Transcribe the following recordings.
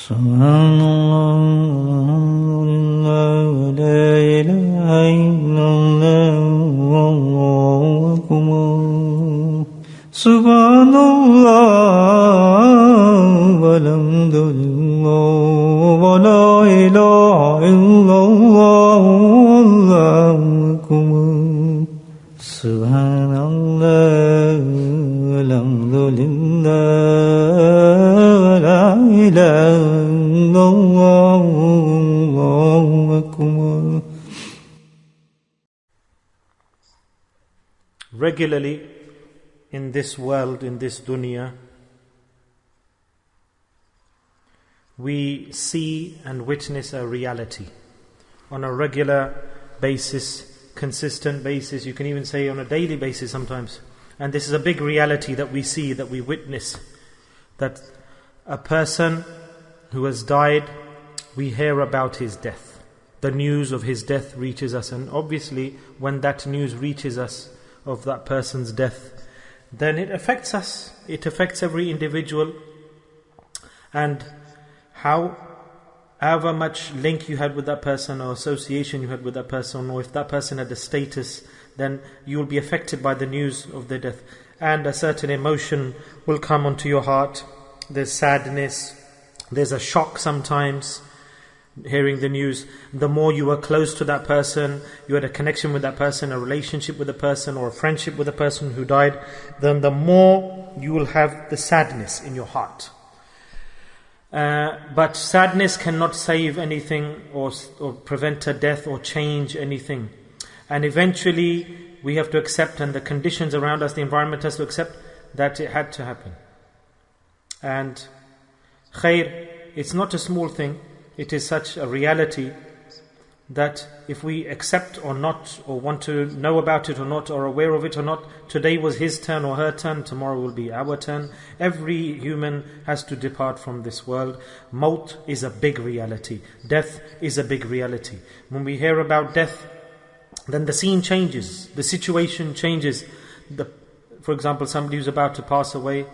Subhanallah, la ilaha illallah, wallahu akbar. Subhanallah, walhamdulillah, wa la ilaha illallah, wallahu akbar. Subhanallah, walhamdulillah, wa la ilaha illallah, wallahu akbar. Regularly in this world, in this dunya, we see and witness a reality on a regular basis, consistent basis, you can even say on a daily basis sometimes. And this is a big reality that we see, that we witness, that a person who has died, we hear about his death. The news of his death reaches us, and obviously when that news reaches us of that person's death, then it affects us. It affects every individual. And however much link you had with that person or association you had with that person, or if that person had a status, then you will be affected by the news of their death. And a certain emotion will come onto your heart. There's sadness, there's a shock sometimes, hearing the news. The more you were close to that person, you had a connection with that person, a relationship with the person, or a friendship with the person who died, then the more you will have the sadness in your heart. But sadness cannot save anything or prevent a death or change anything. And eventually we have to accept, and the conditions around us, the environment has to accept that it had to happen. And khair, it's not a small thing. It is such a reality that if we accept or not, or want to know about it or not, or aware of it or not, today was his turn or her turn, tomorrow will be our turn. Every human has to depart from this world. Maut is a big reality. Death is a big reality. When we hear about death, then the scene changes, the situation changes. For example, somebody who's about to pass away,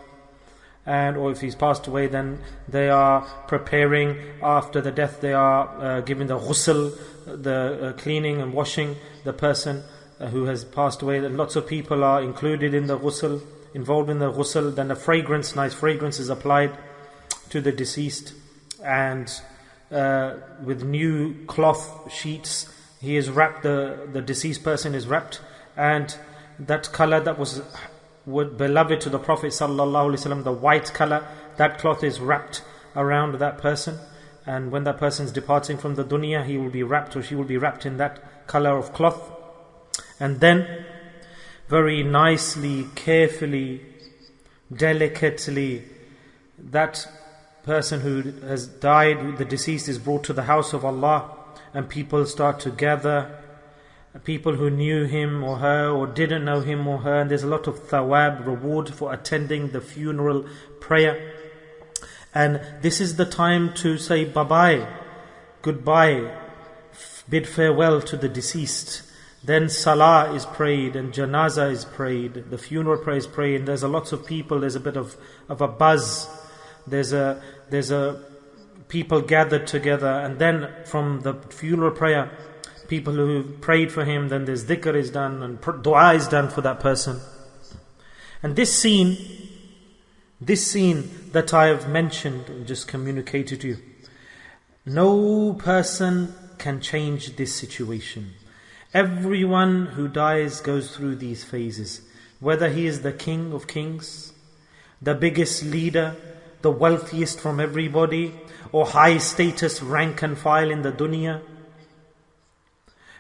or if he's passed away, then they are preparing. After the death, they are giving the ghusl, the cleaning and washing the person who has passed away. And lots of people are included in the ghusl, involved in the ghusl. Then a fragrance, nice fragrance, is applied to the deceased, and with new cloth sheets, he is wrapped. The deceased person is wrapped, and that color that was beloved to the Prophet ﷺ, the white color, that cloth is wrapped around that person. And when that person is departing from the dunya, he will be wrapped, or she will be wrapped in that color of cloth. And then very nicely, carefully, delicately, that person who has died, the deceased, is brought to the house of Allah, and people start to gather, people who knew him or her or didn't know him or her, and there's a lot of thawab, reward for attending the funeral prayer. And this is the time to say bye-bye, goodbye, bid farewell to the deceased. Then salah is prayed and janazah is prayed, the funeral prayer is prayed, and there's a lots of people, there's a bit of a buzz, there's a people gathered together. And then from the funeral prayer, people who prayed for him, then there's dhikr is done and dua is done for that person. And this scene that I have mentioned and just communicated to you, no person can change this situation. Everyone who dies goes through these phases, whether he is the king of kings, the biggest leader, the wealthiest from everybody, or high status, rank and file in the dunya.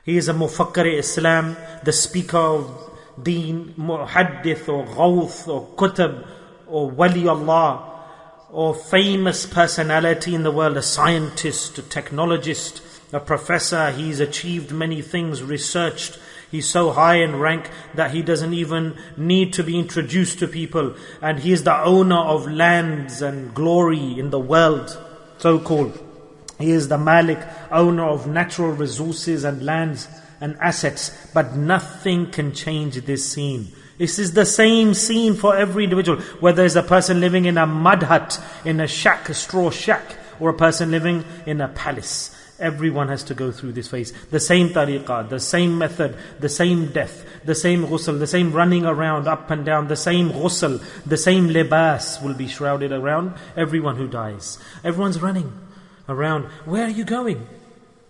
He is a mufakkir Islam, the speaker of deen, muhaddith or ghawth or kutub or wali Allah, or famous personality in the world, a scientist, a technologist, a professor. He's achieved many things, researched. He's so high in rank that he doesn't even need to be introduced to people. And he is the owner of lands and glory in the world, so called. He is the Malik, owner of natural resources and lands and assets. But nothing can change this scene. This is the same scene for every individual. Whether it's a person living in a mud hut, in a shack, a straw shack, or a person living in a palace. Everyone has to go through this phase. The same tariqah, the same method, the same death, the same ghusl, the same running around up and down, the same ghusl, the same libas will be shrouded around everyone who dies. Everyone's running around. Where are you going?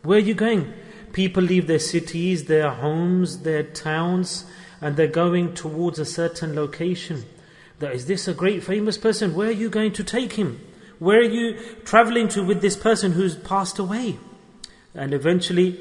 Where are you going? People leave their cities, their homes, their towns, and they're going towards a certain location. Is this a great famous person? Where are you going to take him? Where are you traveling to with this person who's passed away? And eventually,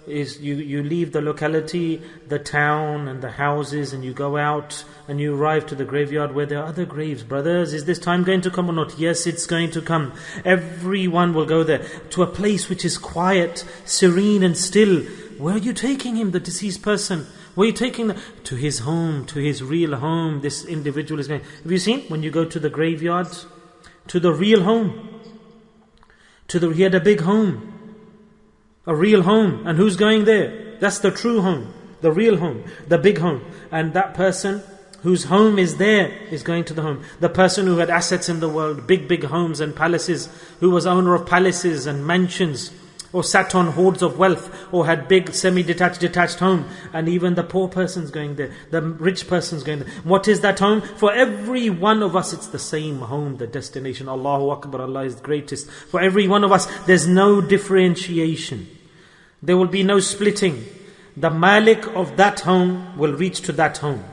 you leave the locality, the town and the houses, and you go out and you arrive to the graveyard where there are other graves. Brothers, is this time going to come or not? Yes, it's going to come. Everyone will go there to a place which is quiet, serene and still. Where are you taking him, the deceased person? Where are you taking them? To his home, to his real home. This individual is going. Have you seen when you go to the graveyard? To the real home. He had a big home. A real home. And who's going there? That's the true home. The real home. The big home. And that person whose home is there is going to the home. The person who had assets in the world, big homes and palaces, who was owner of palaces and mansions, or sat on hoards of wealth, or had big detached home. And even the poor person's going there. The rich person's going there. What is that home? For every one of us, it's the same home, the destination. Allahu Akbar, Allah is the greatest. For every one of us, there's no differentiation. There will be no splitting. The Malik of that home will reach to that home.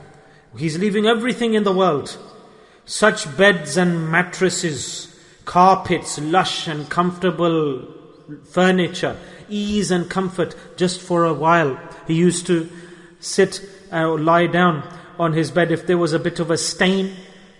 He's leaving everything in the world. Such beds and mattresses, carpets, lush and comfortable furniture, ease and comfort. Just for a while, he used to sit or lie down on his bed. If there was a bit of a stain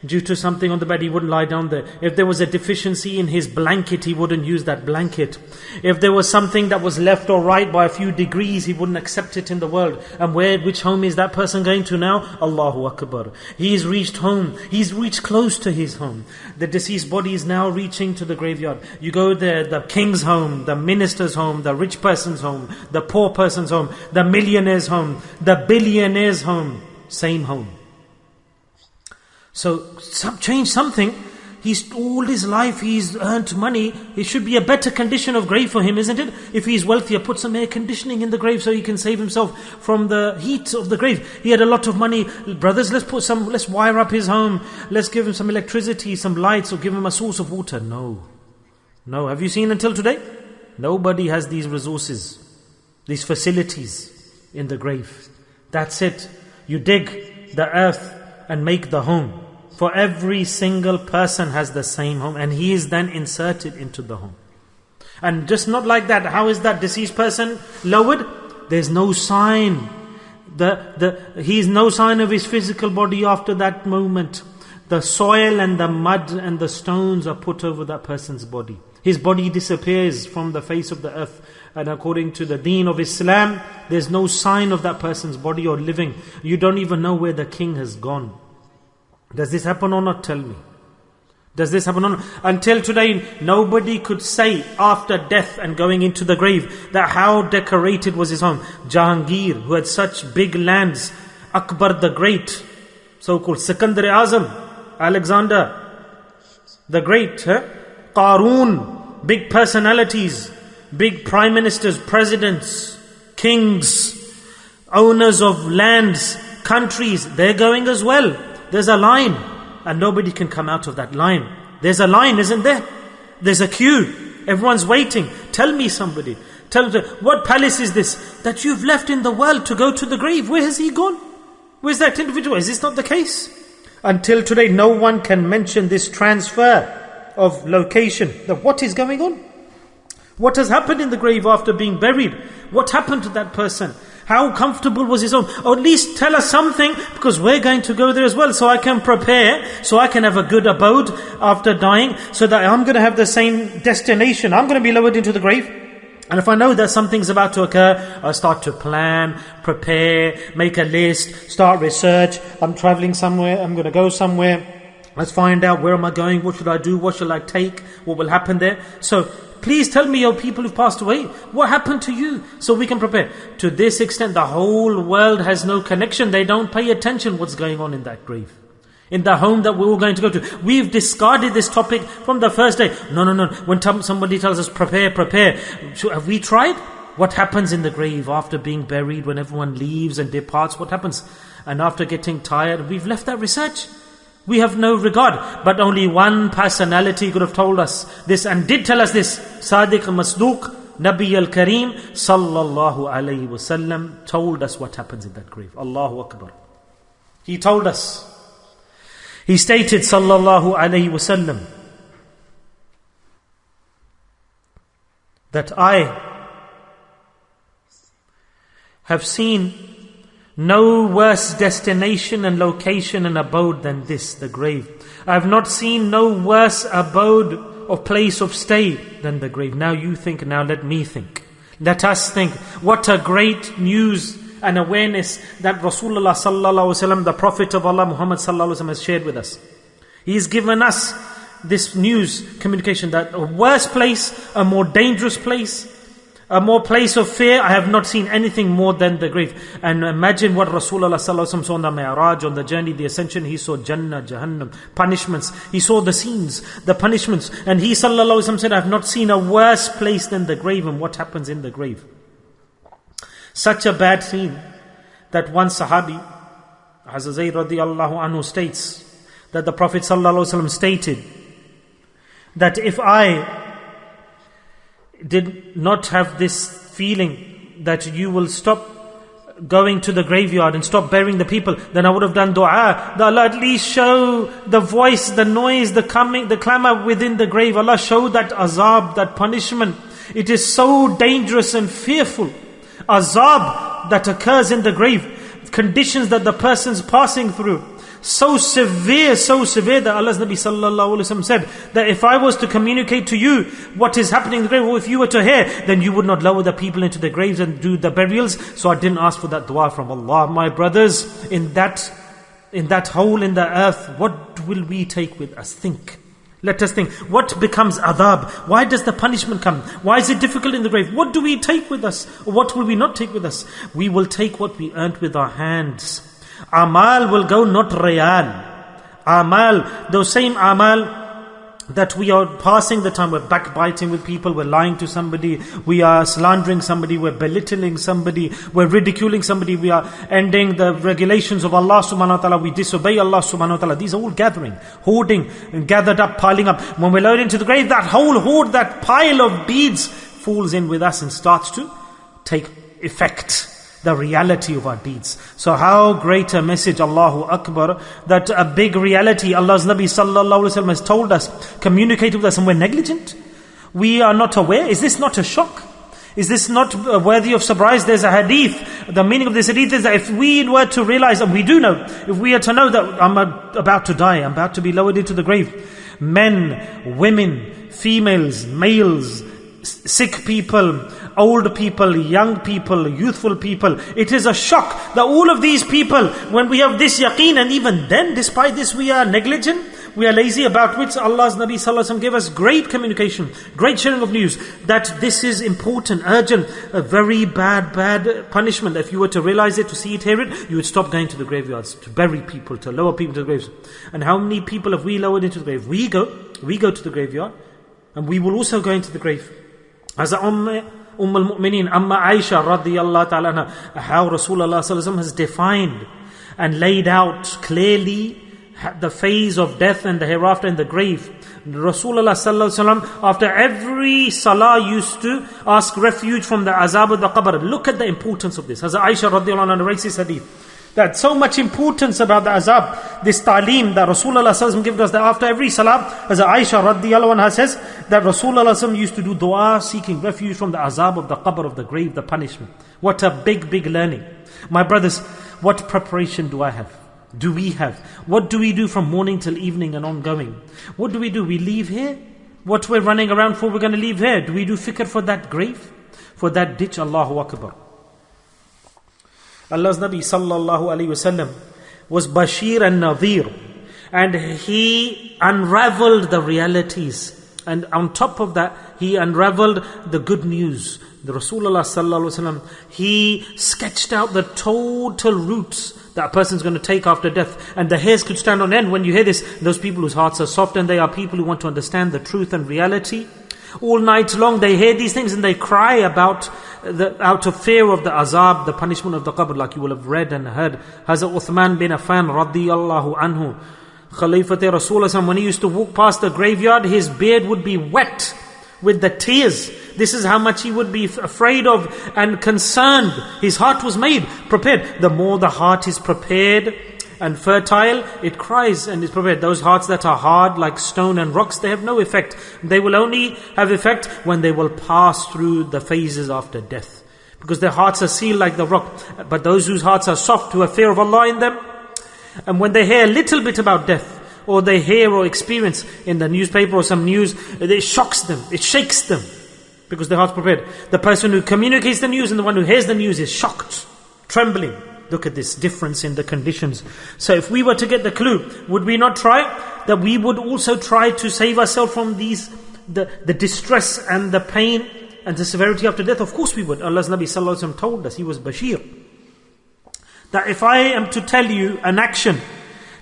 due to something on the bed, he wouldn't lie down there. If there was a deficiency in his blanket, he wouldn't use that blanket. If there was something that was left or right by a few degrees, he wouldn't accept it in the world. And which home is that person going to now? Allahu Akbar. He's reached home. He's reached close to his home. The deceased body is now reaching to the graveyard. You go there, the king's home, the minister's home, the rich person's home, the poor person's home, the millionaire's home, the billionaire's home. Same home. So, change something. All his life he's earned money. It should be a better condition of grave for him, isn't it? If he's wealthier, put some air conditioning in the grave so he can save himself from the heat of the grave. He had a lot of money. Brothers, let's wire up his home. Let's give him some electricity, some lights, or give him a source of water. No. Have you seen until today? Nobody has these resources, these facilities in the grave. That's it. You dig the earth and make the home. For every single person has the same home, and he is then inserted into the home. And just not like that, how is that deceased person lowered? There's no sign. He's no sign of his physical body after that moment. The soil and the mud and the stones are put over that person's body. His body disappears from the face of the earth. And according to the deen of Islam, there's no sign of that person's body or living. You don't even know where the king has gone. Does this happen or not? Tell me. Does this happen or not? Until today, nobody could say after death and going into the grave that how decorated was his home. Jahangir, who had such big lands, Akbar the Great, so-called Sikandar-e-Azam, Alexander the Great, Qarun, big personalities, big prime ministers, presidents, kings, owners of lands, countries, they're going as well. There's a line, and nobody can come out of that line. There's a line, isn't there? There's a queue. Everyone's waiting. Tell me somebody. Tell me, what palace is this that you've left in the world to go to the grave? Where has he gone? Where's that individual? Is this not the case? Until today, no one can mention this transfer of location. What is going on? What has happened in the grave after being buried? What happened to that person? How comfortable was his home? Or at least tell us something, because we're going to go there as well, so I can prepare, so I can have a good abode after dying, so that I'm going to have the same destination. I'm going to be lowered into the grave. And if I know that something's about to occur, I start to plan, prepare, make a list, start research. I'm traveling somewhere, I'm going to go somewhere. Let's find out, where am I going? What should I do? What shall I take? What will happen there? So, please tell me, your people who've passed away, what happened to you? So we can prepare. To this extent, the whole world has no connection. They don't pay attention what's going on in that grave. in the home that we're all going to go to. We've discarded this topic from the first day. No. When somebody tells us, prepare. Have we tried? What happens in the grave after being buried, when everyone leaves and departs? What happens? And after getting tired, we've left that research. We have no regard. But only one personality could have told us this and did tell us this. Sadiq Masduq, Nabi al-Kareem, sallallahu alayhi wasallam, told us what happens in that grave. Allahu Akbar. He told us. He stated, sallallahu alayhi wasallam, that I have seen no worse destination and location and abode than this, the grave. I have not seen no worse abode or place of stay than the grave. Now you think, now let me think. Let us think. What a great news and awareness that Rasulullah sallallahu alaihi wasallam, the Prophet of Allah Muhammad sallallahu alaihi wasallam, has shared with us. He's given us this news, communication, that a worse place, a more dangerous place, a more place of fear, I have not seen anything more than the grave. And imagine what Rasulullah sallallahu alaihi wasallam saw on the Mi'raj, on the journey, the ascension. He saw Jannah, Jahannam, punishments. He saw the scenes, the punishments. And he sallallahu alaihi wasallam said, I have not seen a worse place than the grave and what happens in the grave. Such a bad scene that one Sahabi, Hazrat Zayd radiallahu anhu, states that the Prophet sallallahu alaihi wasallam stated that if I did not have this feeling that you will stop going to the graveyard and stop burying the people, then I would have done dua, that Allah at least show the voice, the noise, the clamor within the grave. Allah show that azab, that punishment. It is so dangerous and fearful. Azab that occurs in the grave, conditions that the person's passing through, so severe that Allah's Nabi sallallahu alaihi wasallam said that if I was to communicate to you what is happening in the grave, or if you were to hear, then you would not lower the people into the graves and do the burials. So I didn't ask for that dua from Allah. My brothers, in that hole in the earth, what will we take with us? Think. Let us think. What becomes adhab? Why does the punishment come? Why is it difficult in the grave? What do we take with us? Or what will we not take with us? We will take what we earned with our hands. Amal will go, not riyal. Amal, those same amal that we are passing the time, we're backbiting with people, we're lying to somebody, we are slandering somebody, we're belittling somebody, we're ridiculing somebody, we are ending the regulations of Allah subhanahu wa ta'ala, we disobey Allah subhanahu wa ta'ala. These are all gathering, hoarding, and gathered up, piling up. When we're lowered into the grave, that whole hoard, that pile of deeds falls in with us and starts to take effect, the reality of our deeds. So how great a message, Allahu Akbar, that a big reality Allah's Nabi sallallahu alaihi wasallam has told us, communicated with us, and we're negligent. We are not aware. Is this not a shock? Is this not worthy of surprise? There's a hadith. The meaning of this hadith is that if we were to realize, and we do know, if we are to know that I'm about to die, I'm about to be lowered into the grave, men, women, females, males, sick people, old people, young people, youthful people. It is a shock that all of these people, when we have this yaqeen, and even then, despite this, we are negligent, we are lazy, about which Allah's Nabi sallallahu alaihi wasallam gave us great communication, great sharing of news, that this is important, urgent, a very bad punishment. If you were to realize it, to see it, hear it, you would stop going to the graveyards, to bury people, to lower people to the graves. And how many people have we lowered into the grave? We go to the graveyard, and we will also go into the grave. As al-Mu'mineen, Amma Aisha radiyallahu ta'ala anha, how Rasulullah sallallahu alaihi wasallam has defined and laid out clearly the phase of death and the hereafter in the grave. Rasulullah sallallahu alaihi wasallam, after every salah, used to ask refuge from the azab of the qabr. Look at the importance of this. As Aisha radiyallahu anha narrates this hadith, that so much importance about the azab, this ta'aleem that Rasulullah sallallahu alaihi wasallam gives us, that after every salah, as Aisha radiyallahu anha says, that Rasulullah sallallahu alaihi wasallam used to do dua, seeking refuge from the azab of the qabr, of the grave, the punishment. What a big learning. My brothers, what preparation do I have? Do we have? What do we do from morning till evening and ongoing? What do? We leave here? What we're running around for, we're going to leave here. Do we do fikr for that grave? For that ditch? Allahu Akbar. Allah's Nabi sallallahu alaihi wasallam was Bashir and Nadhir, and he unraveled the realities, and on top of that he unraveled the good news. The Rasulullah sallallahu alaihi wasallam, he sketched out the total routes, that a person's going to take after death, and the hairs could stand on end. When you hear this, those people whose hearts are soft, and they are people who want to understand the truth and reality, all night long they hear these things and they cry out of fear of the azab, the punishment of the qabr, like you will have read and heard. Hazrat Uthman bin Affan radiyallahu anhu, Khalifat Rasulullah, when he used to walk past the graveyard, his beard would be wet with the tears. This is how much he would be afraid of and concerned. His heart was made, prepared. The more the heart is prepared and fertile, it cries and is prepared. Those hearts that are hard like stone and rocks, they have no effect. They will only have effect when they will pass through the phases after death, because their hearts are sealed like the rock. But those whose hearts are soft, who have fear of Allah in them, and when they hear a little bit about death, or they hear or experience in the newspaper or some news, it shocks them, it shakes them, because their heart's prepared. The person who communicates the news and the one who hears the news is shocked, trembling. Look at this difference in the conditions. So if we were to get the clue, would we not try? That we would also try to save ourselves from the distress and the pain and the severity after death. Of course we would. Allah's Nabi Sallallahu Alaihi Wasallam told us, he was Bashir, that if I am to tell you an action,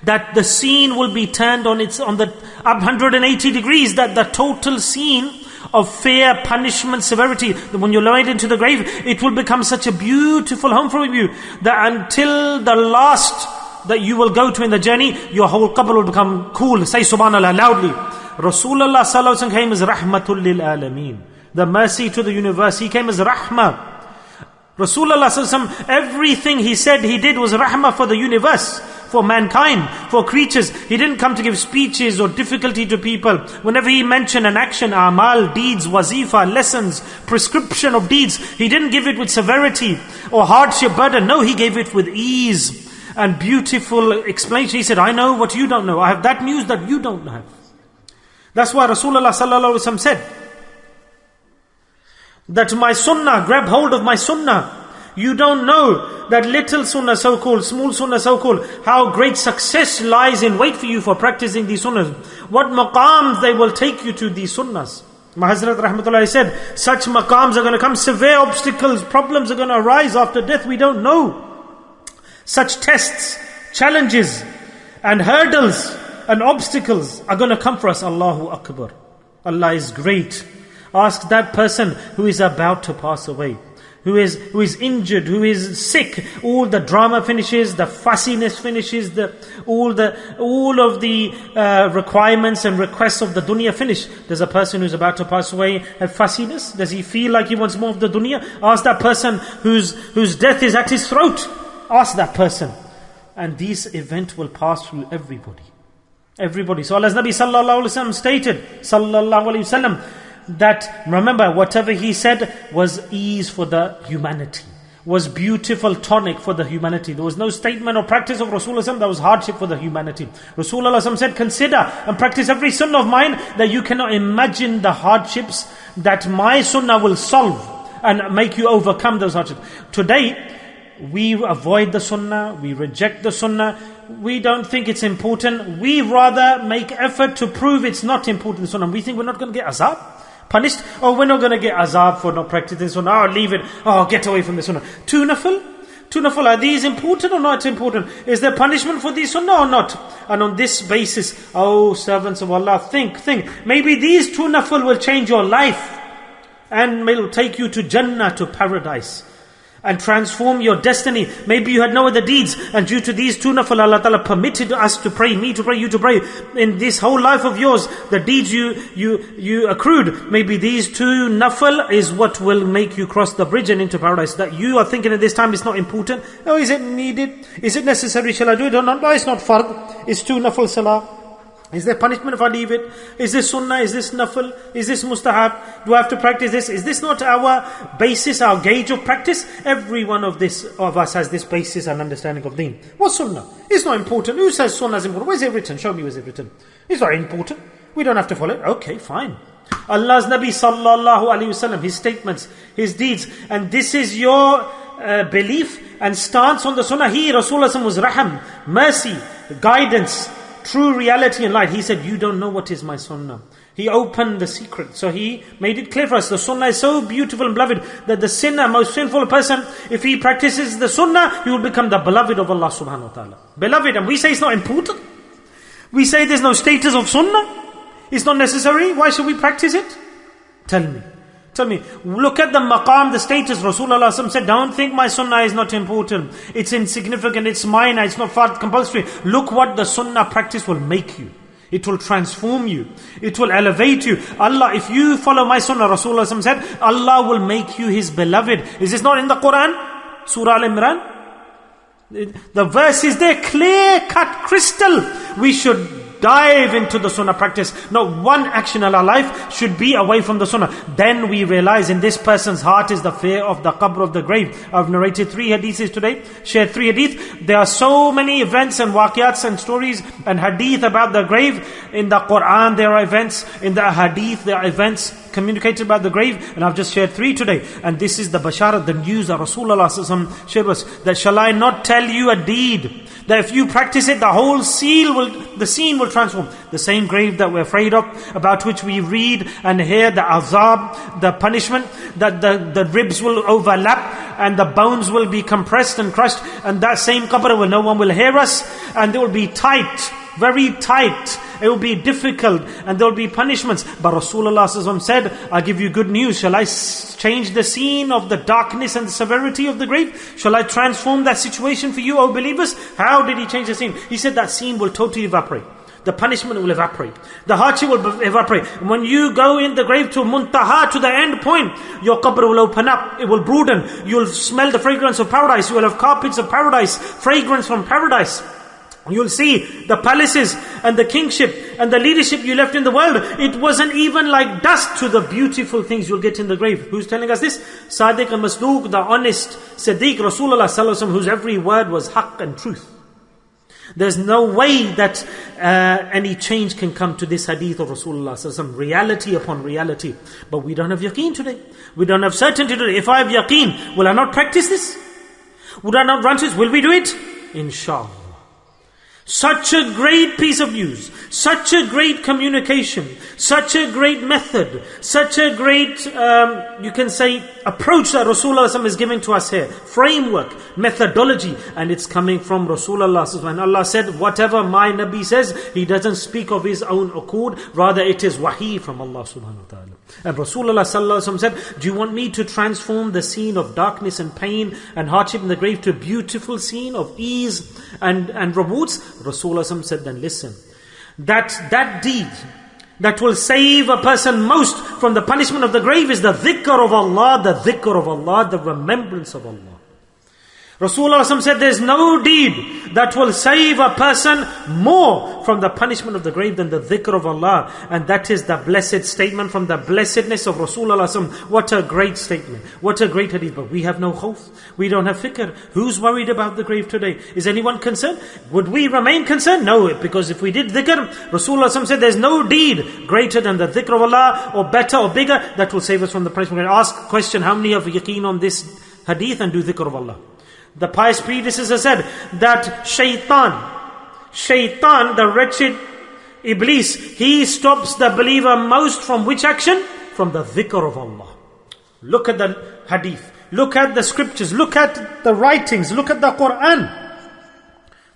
that the scene will be turned on the up 180 degrees, that the total scene of fear, punishment, severity, that when you're lowered into the grave, it will become such a beautiful home for you, that until the last that you will go to in the journey, your whole qabr will become cool. Say subhanallah loudly. Rasulullah sallallahu alaihi wasallam came as rahmatul lil alameen, the mercy to the universe. He came as rahmah. Rasulullah sallallahu alaihi wasallam, everything he said, he did was rahmah for the universe, for mankind, for creatures. He didn't come to give speeches or difficulty to people. Whenever he mentioned an action, amal, deeds, wazifa, lessons, prescription of deeds, he didn't give it with severity or hardship, burden. No, he gave it with ease and beautiful explanation. He said, I know what you don't know. I have that news that you don't have. That's why Rasulullah sallallahu alaihi wasallam said that my sunnah, grab hold of my sunnah. You don't know that little sunnah so-called, small sunnah so-called, how great success lies in wait for you for practicing these sunnahs. What maqams they will take you to these sunnahs. Hazrat Rahmatullah said, such maqams are going to come, severe obstacles, problems are going to arise after death, we don't know. Such tests, challenges and hurdles and obstacles are going to come for us. Allahu Akbar. Allah is great. Ask that person who is about to pass away, who is injured, who is sick. All the drama finishes, the fussiness finishes, all of the requirements and requests of the dunya finish. Does a person who's about to pass away have fussiness? Does he feel like he wants more of the dunya? Ask that person whose death is at his throat. Ask that person. And this event will pass through everybody. Everybody. So Allah's Nabi Sallallahu Alaihi Wasallam stated, Sallallahu Alaihi Wasallam, that remember, whatever he said was ease for the humanity, was beautiful tonic for the humanity. There was no statement or practice of Rasulullah that was hardship for the humanity. Rasulullah said, consider and practice every sunnah of mine, that you cannot imagine the hardships that my sunnah will solve and make you overcome those hardships. Today, we avoid the sunnah, we reject the sunnah, we don't think it's important. We rather make effort to prove it's not important, sunnah. We think we're not going to get azab, punished. Oh, we're not going to get azab for not practicing sunnah. Oh, leave it. Oh, get away from the sunnah. Two nafil, are these important or not important? Is there punishment for these sunnah or not? And on this basis, oh servants of Allah, think. Maybe these two nafil will change your life and will take you to Jannah, to paradise, and transform your destiny. Maybe you had no other deeds, and due to these two nafil, Allah Ta'ala permitted us to pray, me to pray, you to pray. In this whole life of yours, the deeds you accrued, maybe these two nafil is what will make you cross the bridge and into paradise. That you are thinking at this time it's not important. Oh, is it needed? Is it necessary? Shall I do it or not? No, it's not fard. It's two nafil salah. Is there punishment if I leave it? Is this sunnah? Is this nafil? Is this mustahab? Do I have to practice this? Is this not our basis, our gauge of practice? Every one of us has this basis and understanding of deen. What's sunnah? It's not important. Who says sunnah is important? Where's it written? Show me where's it written. It's very important. We don't have to follow it. Okay, fine. Allah's Nabi Sallallahu Alaihi Wasallam, his statements, his deeds. And this is your belief and stance on the sunnah. He, Rasulullah was raham, mercy, guidance, true reality and light. He said, you don't know what is my sunnah. He opened the secret. So he made it clear for us. The sunnah is so beautiful and beloved that the sinner, most sinful person, if he practices the sunnah, he will become the beloved of Allah subhanahu wa ta'ala. Beloved, and we say it's not important. We say there's no status of sunnah. It's not necessary. Why should we practice it? Tell me. Look at the maqam, the status. Rasulullah said, don't think my sunnah is not important. It's insignificant. It's minor. It's not far compulsory. Look what the sunnah practice will make you. It will transform you. It will elevate you. Allah, if you follow my sunnah, Rasulullah said, Allah will make you His beloved. Is this not in the Quran? Surah Al-Imran? The verse is there, clear cut, crystal. We should dive into the sunnah practice. Not one action in our life should be away from the sunnah. Then we realize in this person's heart is the fear of the qabr of the grave. I've narrated 3 hadiths today, shared 3 hadith. There are so many events and waqiyats and stories and hadith about the grave. In the Quran there are events, in the hadith there are events communicated about the grave, and I've just shared 3 today. And this is the basharat, the news that Rasulullah shared with us, that shall I not tell you a deed, that if you practice it, the scene will transform. The same grave that we're afraid of, about which we read and hear the azab, the punishment, that the ribs will overlap and the bones will be compressed and crushed, and that same qabr where no one will hear us, and they will be tight, very tight. It will be difficult and there will be punishments. But Rasulullah said, I give you good news. Shall I change the scene of the darkness and the severity of the grave? Shall I transform that situation for you, O believers? How did He change the scene? He said that scene will totally evaporate. The punishment will evaporate. The hardship will evaporate. When you go in the grave to muntaha, to the end point, your qabr will open up. It will broaden. You will smell the fragrance of paradise. You will have carpets of paradise, fragrance from paradise. You'll see the palaces and the kingship and the leadership you left in the world. It wasn't even like dust to the beautiful things you'll get in the grave. Who's telling us this? Sadiq and Masduq, the honest Siddiq, Rasulullah sallallahu alaihi wasallam, whose every word was haqq and truth. There's no way that any change can come to this hadith of Rasulullah sallallahu alaihi wasallam, reality upon reality. But we don't have yaqeen today. We don't have certainty today. If I have yaqeen, will I not practice this? Would I not run to this? Will we do it? Inshallah. Such a great piece of news, such a great communication, such a great method, such a great, you can say, approach that Rasulullah is giving to us here. Framework, methodology, and it's coming from Rasulullah. And Allah said, whatever my Nabi says, he doesn't speak of his own accord, rather it is wahi from Allah subhanahu wa ta'ala. And Rasulullah said, do you want me to transform the scene of darkness and pain and hardship in the grave to a beautiful scene of ease and rewards? Rasulullah said, then listen, that deed that will save a person most from the punishment of the grave is the dhikr of Allah, the remembrance of Allah. Rasulullah said there's no deed that will save a person more from the punishment of the grave than the dhikr of Allah. And that is the blessed statement from the blessedness of Rasulullah. What a great statement. What a great hadith. But we have no khawf. We don't have fikr. Who's worried about the grave today? Is anyone concerned? Would we remain concerned? No, because if we did dhikr, Rasulullah said there's no deed greater than the dhikr of Allah, or better or bigger, that will save us from the punishment. Ask question, how many have yaqeen on this hadith and do dhikr of Allah? The pious predecessor said that shaitan, the wretched Iblis, he stops the believer most from which action? From the dhikr of Allah. Look at the hadith, look at the scriptures, look at the writings, look at the Quran.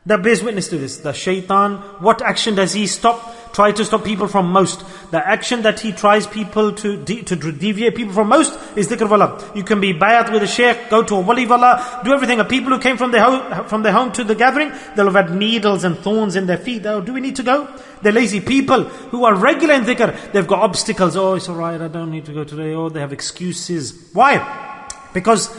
That bears witness to this. The shaitan, what action does he try to stop people from most? The action that he tries people to deviate people from most is dhikr of Allah. You can be bayat with a sheikh, go to a wali of Allah, do everything. And people who came from their home to the gathering, they'll have had needles and thorns in their feet. Oh, do we need to go? They're lazy. People who are regular in dhikr, they've got obstacles. Oh, it's alright, I don't need to go today. Oh, they have excuses. Why? Because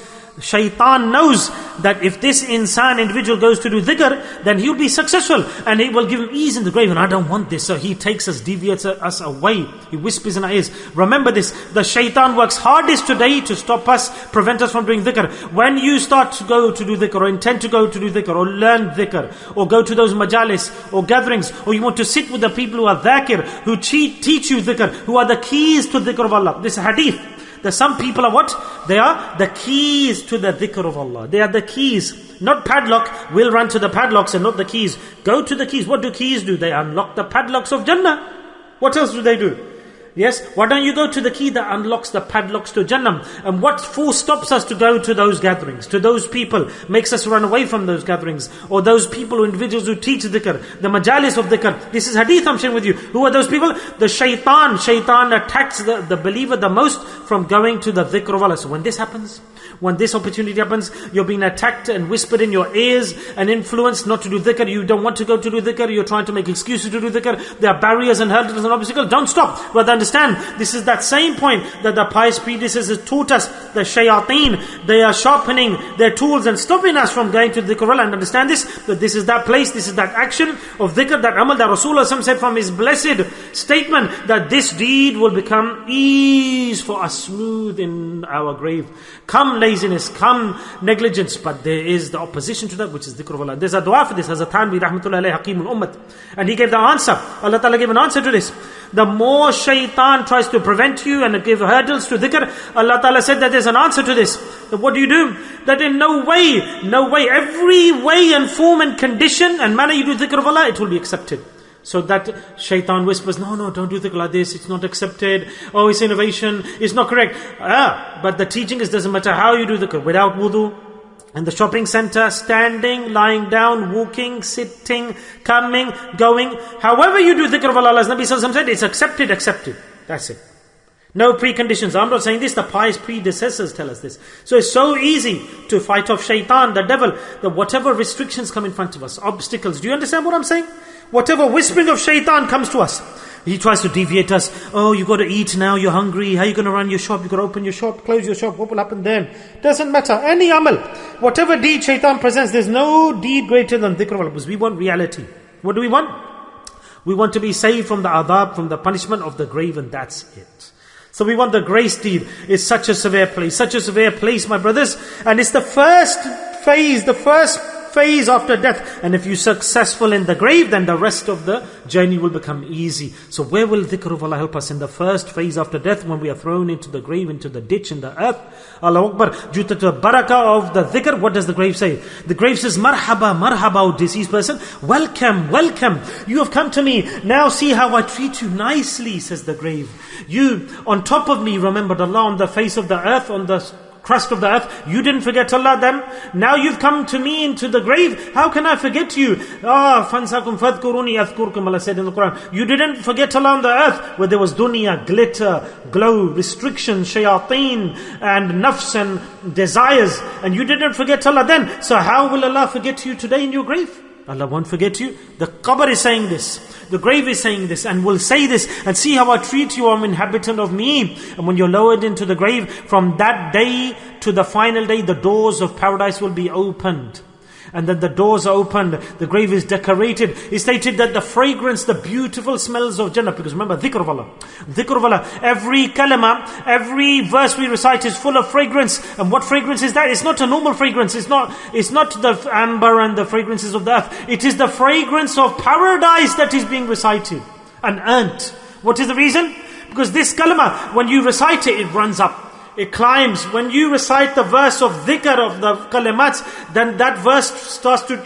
shaitan knows that if this individual goes to do dhikr, then he'll be successful and it will give him ease in the grave. And I don't want this. So he takes us, deviates us away. He whispers in our ears. Remember this, the shaitan works hardest today to stop us, prevent us from doing dhikr. When you start to go to do dhikr, or intend to go to do dhikr, or learn dhikr, or go to those majalis, or gatherings, or you want to sit with the people who are dhakir, who teach you dhikr, who are the keys to dhikr of Allah. This hadith, that some people are what? They are the keys to the dhikr of Allah. They are the keys, not padlock. We'll run to the padlocks and not the keys. Go to the keys. What do keys do? They unlock the padlocks of Jannah. What else do they do? Yes, why don't you go to the key that unlocks the padlocks to Jannah? And what force stops us to go to those gatherings, to those people, makes us run away from those gatherings, or those people or individuals who teach dhikr, the majalis of dhikr? This is hadith I'm sharing with you. Who are those people? The shaitan. Shaitan attacks the believer the most from going to the dhikr of Allah. So when this happens, when this opportunity happens, you're being attacked and whispered in your ears and influenced not to do dhikr. You don't want to go to do dhikr. You're trying to make excuses to do dhikr. There are barriers and hurdles and obstacles. Don't stop. But understand, this is that same point that the pious predecessors taught us. The shayateen, they are sharpening their tools and stopping us from going to dhikr of Allah. And understand this, that this is that place, this is that action of dhikr, that amal that Rasulullah said from his blessed statement, that this deed will become ease for us, smooth in our grave. Come laziness, come negligence, but there is the opposition to that, which is dhikr of Allah. There's a dua for this, Hazrat Thanvi rahmatullahi alayhi Hakim al-Ummat, and he gave the answer. Allah Ta'ala gave an answer to this. The more shaitan tries to prevent you and give hurdles to dhikr, Allah Ta'ala said that there's an answer to this. That what do? That in no way, every way and form and condition and manner you do dhikr of Allah, it will be accepted. So that shaitan whispers, no, don't do dhikr like this, it's not accepted, oh, it's innovation, it's not correct. But the teaching is, doesn't matter how you do dhikr, without wudu, in the shopping center, standing, lying down, walking, sitting, coming, going, however you do dhikr of Allah, as Nabi Sallallahu Alaihi Wasallam said, it's accepted. That's it. No preconditions. I'm not saying this, the pious predecessors tell us this. So it's so easy to fight off shaitan, the devil, that whatever restrictions come in front of us, obstacles. Do you understand what I'm saying? Whatever whispering of shaitan comes to us, he tries to deviate us. Oh, you got to eat now, you're hungry. How are you going to run your shop? You got to open your shop, close your shop. What will happen then? Doesn't matter. Any amal, whatever deed shaitan presents, there's no deed greater than dhikr of Allah, because we want reality. What do we want? We want to be saved from the adab, from the punishment of the grave, and that's it. So we want the grace deed. It's such a severe place, my brothers. And it's the first phase after death. And if you're successful in the grave, then the rest of the journey will become easy. So where will dhikr of Allah help us? In the first phase after death, when we are thrown into the grave, into the ditch, in the earth. Allahu Akbar. Due to the barakah of the dhikr, what does the grave say? The grave says, marhaba, O deceased person. Welcome. You have come to me. Now see how I treat you nicely, says the grave. You, on top of me, remembered Allah on the face of the earth, on the crust of the earth. You didn't forget Allah then. Now you've come to me into the grave. How can I forget you? Fansakum fadhkuruni athkurkum, Allah said in the Quran. You didn't forget Allah on the earth, where there was dunya, glitter, glow, restrictions, shayateen, and nafs and desires. And you didn't forget Allah then. So how will Allah forget you today in your grave? Allah won't forget you. The qabr is saying this. The grave is saying this, and will say this. And see how I treat you, I'm inhabitant of me. And when you're lowered into the grave, from that day to the final day, the doors of paradise will be opened. And then the doors are opened, the grave is decorated. It's stated that the fragrance, the beautiful smells of Jannah, because remember, dhikr of Allah, every kalima, every verse we recite is full of fragrance. And what fragrance is that? It's not a normal fragrance. It's not the amber and the fragrances of the earth. It is the fragrance of paradise that is being recited and earned. What is the reason? Because this kalima, when you recite it, it runs up. It climbs. When you recite the verse of dhikr of the kalimats, then that verse starts to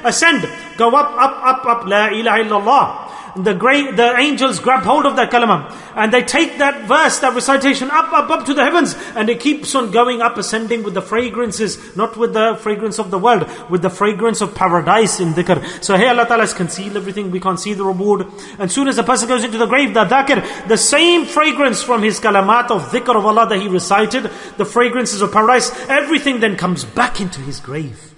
ascend, go up, la ilaha illallah. The angels grab hold of that kalima, and they take that verse, that recitation up to the heavens, and it keeps on going up, ascending with the fragrances, not with the fragrance of the world, with the fragrance of paradise in dhikr. So here Allah Ta'ala has concealed everything, we can't see the reward. And soon as a person goes into the grave, the dhakir, the same fragrance from his kalamat of dhikr of Allah that he recited, the fragrances of paradise, everything then comes back into his grave.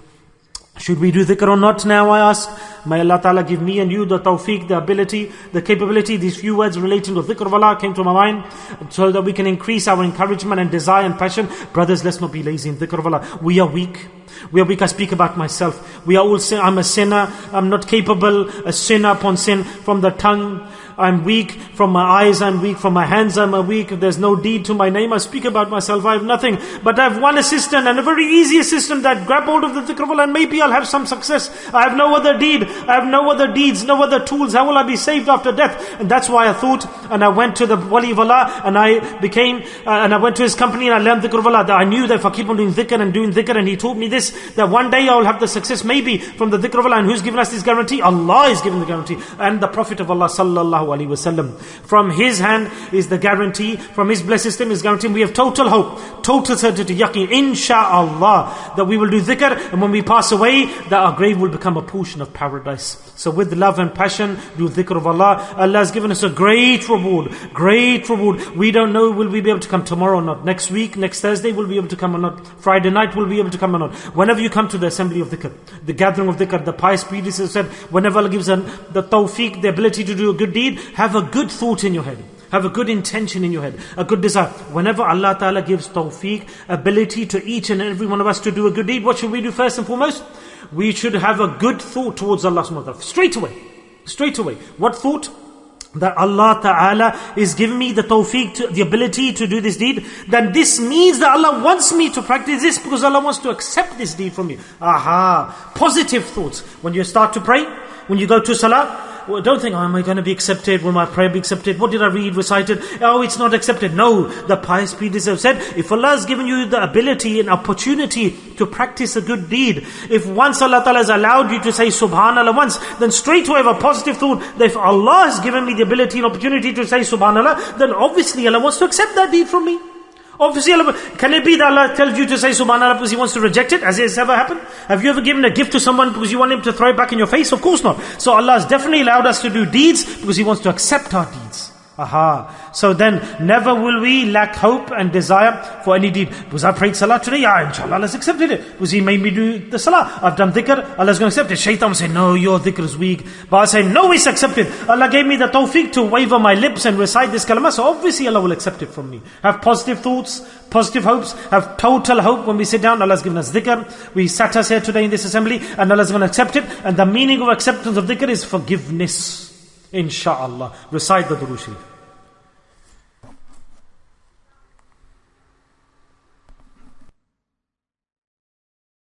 Should we do dhikr or not now, I ask? May Allah Ta'ala give me and you the tawfiq, the ability, the capability. These few words relating to dhikr of Allah came to my mind, so that we can increase our encouragement and desire and passion. Brothers, let's not be lazy in dhikr of Allah. We are weak. I speak about myself. We are all sin. I'm a sinner. I'm not capable. A sin upon sin. From the tongue, I'm weak. From my eyes, I'm weak. From my hands, I'm weak. There's no deed to my name. I speak about myself. I have nothing. But I have one assistant, and a very easy assistant, that grab hold of the dhikr of Allah, and maybe I'll have some success. I have no other deed. I have no other deeds, no other tools. How will I be saved after death? And that's why I thought, and I went to the Wali of Allah, and I became, and I went to his company and I learned dhikr of Allah. That I knew that if I keep on doing dhikr, and he taught me this, that one day I will have the success maybe from the dhikr of Allah. And who's given us this guarantee? Allah is giving the guarantee. And the Prophet of Allah sallallahu alaihi wasallam. From his hand is the guarantee, from his blessed system is guarantee. We have total hope, total certainty, yaqeen, insha'Allah, that we will do dhikr, and when we pass away, that our grave will become a portion of paradise. So with love and passion, do dhikr of Allah. Allah has given us a great reward, great reward. We don't know, will we be able to come tomorrow or not? Next week, next Thursday, will we be able to come or not? Friday night, will we be able to come or not? Whenever you come to the assembly of dhikr, the gathering of dhikr, the pious predecessor said, whenever Allah gives the tawfiq, the ability to do a good deed, have a good thought in your head. Have a good intention in your head, a good desire. Whenever Allah Ta'ala gives tawfiq, ability to each and every one of us to do a good deed, what should we do first and foremost? We should have a good thought towards Allah subhanahu wa ta'ala. Straight away. What thought? That Allah Ta'ala is giving me the tawfiq, the ability to do this deed. Then this means that Allah wants me to practice this because Allah wants to accept this deed from me. Aha! Positive thoughts. When you start to pray, when you go to salah, well, don't think, am I going to be accepted? Will my prayer be accepted? What did I read, recited? Oh, it's not accepted. No, the pious predecessor said, if Allah has given you the ability and opportunity to practice a good deed, if once Allah Ta'ala has allowed you to say Subhanallah once, then straight away have a positive thought that if Allah has given me the ability and opportunity to say Subhanallah, then obviously Allah wants to accept that deed from me. Obviously, can it be that Allah tells you to say Subhanallah because He wants to reject it? Has it ever happened? Have you ever given a gift to someone because you want him to throw it back in your face? Of course not. So Allah has definitely allowed us to do deeds because He wants to accept our deeds. Aha. So then, never will we lack hope and desire for any deed. Because I prayed salah today, inshallah Allah's accepted it. Because He made me do the salah. I've done dhikr, Allah's going to accept it. Shaitan will say, no, your dhikr is weak. But I say, no, it's accepted. Allah gave me the tawfiq to waver my lips and recite this kalamah. So obviously Allah will accept it from me. Have positive thoughts, positive hopes. Have total hope when we sit down. Allah's given us dhikr. We sat us here today in this assembly and Allah's going to accept it. And the meaning of acceptance of dhikr is forgiveness. Insha'Allah. Recite the Durood Sharif.